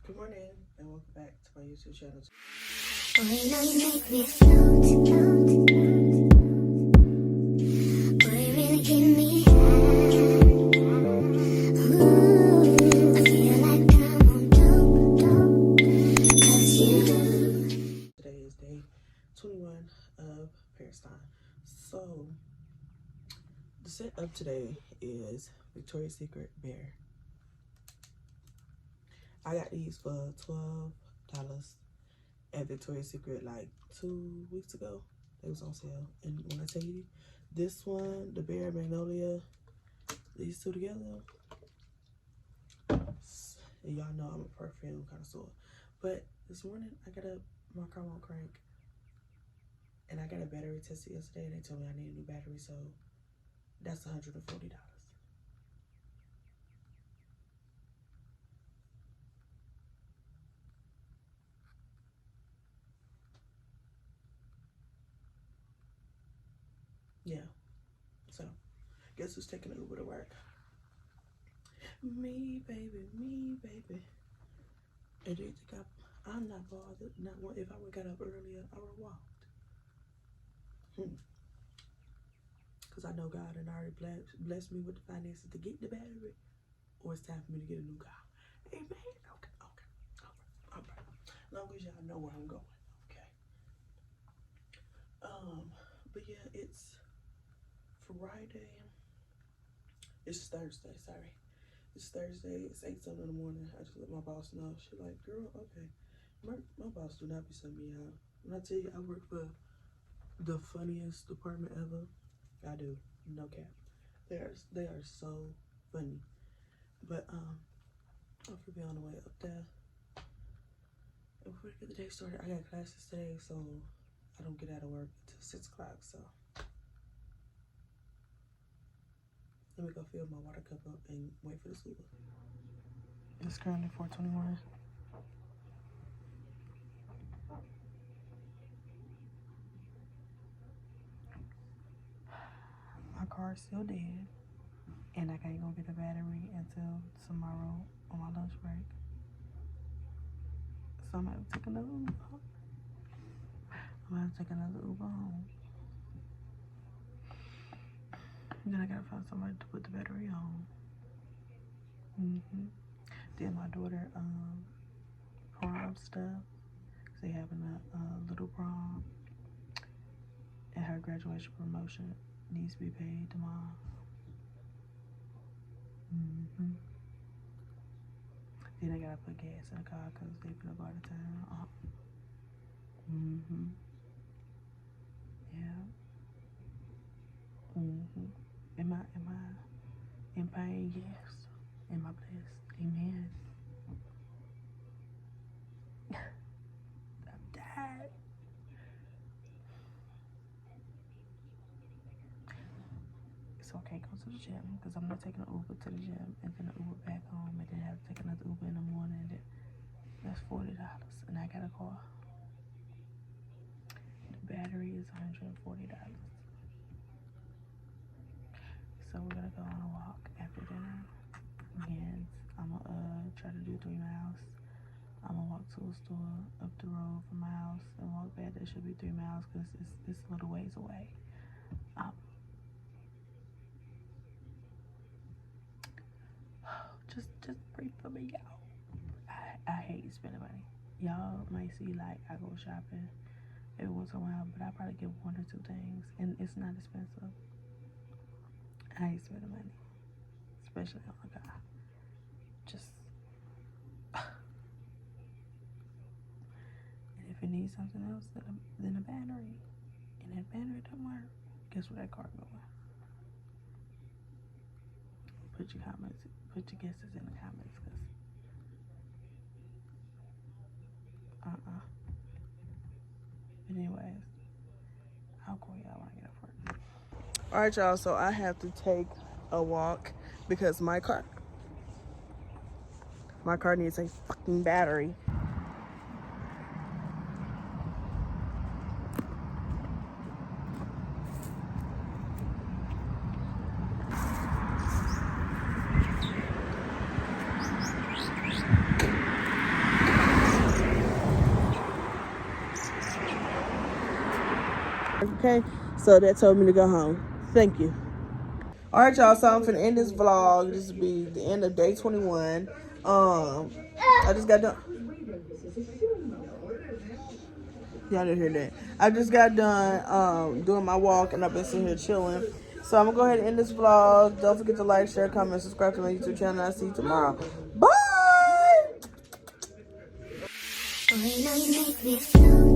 Good morning and welcome back to my YouTube channel. Oh, you know you make me float. Boy, you really give me high. Ooh, I feel like I'm on dope, 'cause you. Today is day 21 of ParisLynn. So, the set of today is Victoria's Secret Bear. I got these for $12 at Victoria's Secret like 2 weeks ago. They was on sale. And when I tell you, this one, the Bear Magnolia, these two together, and y'all know I'm a perfume connoisseur. But this morning, I got my car won't crank. And I got a battery tested yesterday, and they told me I need a new battery, so that's $140. Yeah. So, guess who's taking the Uber to work? Me, baby, me, baby. And do you think I'm not bothered? Not one. If I would got up earlier, I would have walked. Because I know God and already blessed me with the finances to get the battery, or it's time for me to get a new car. Amen. Okay. All right. As long as y'all know where I'm going. Okay. But yeah, it's Friday. It's Thursday. Sorry. It's Thursday. It's 8-something in the morning. I just let my boss know. She like, girl, okay. My boss do not be sending me out. When I tell you I work for the funniest department ever, I do. No cap. They are so funny. But I'm gonna be on the way up there. And before I get the day started, I got classes today, so I don't get out of work until 6 o'clock. So let me go fill my water cup up and wait for the Uber. It's currently 4:21. My car's still dead, and I can't go get a battery until tomorrow on my lunch break. So I'm gonna have to take another Uber home. Then I gotta find somebody to put the battery on. Then my daughter prom stuff. They having a little prom, and her graduation promotion needs to be paid tomorrow. Then I gotta put gas in the car because they finna go out of town. Yeah. Am I in pain? Yes. Am I blessed? Amen. I'm tired. So I can't go to the gym because I'm not taking an Uber to the gym and then an Uber back home, and then I have to take another Uber in the morning. And that's $40, and I got a car. The battery is $140. So we're gonna go on a walk after dinner. And I'm gonna try to do 3 miles. I'm gonna walk to a store up the road from my house and walk back. That should be 3 miles because it's a little ways away. Just pray for me, y'all. I hate spending money. Y'all might see like I go shopping every once in a while, but I probably get 1 or 2 things, and it's not expensive. I hate spending money, especially on a guy. Just and if it needs something else than a battery, and that battery don't work, guess where that car going? Put your guesses in the comments, cause But anyways, I'll call y'all when I get off work. All right, y'all. So I have to take a walk because my car needs a fucking battery. Okay, so that told me to go home. Thank you. All right, y'all. So I'm finna end this vlog. This will be the end of day 21. I just got done. Y'all didn't hear that. I just got done doing my walk, and I've been sitting here chilling. So I'm gonna go ahead and end this vlog. Don't forget to like, share, comment, subscribe to my YouTube channel. I'll see you tomorrow. Bye. When I make me feel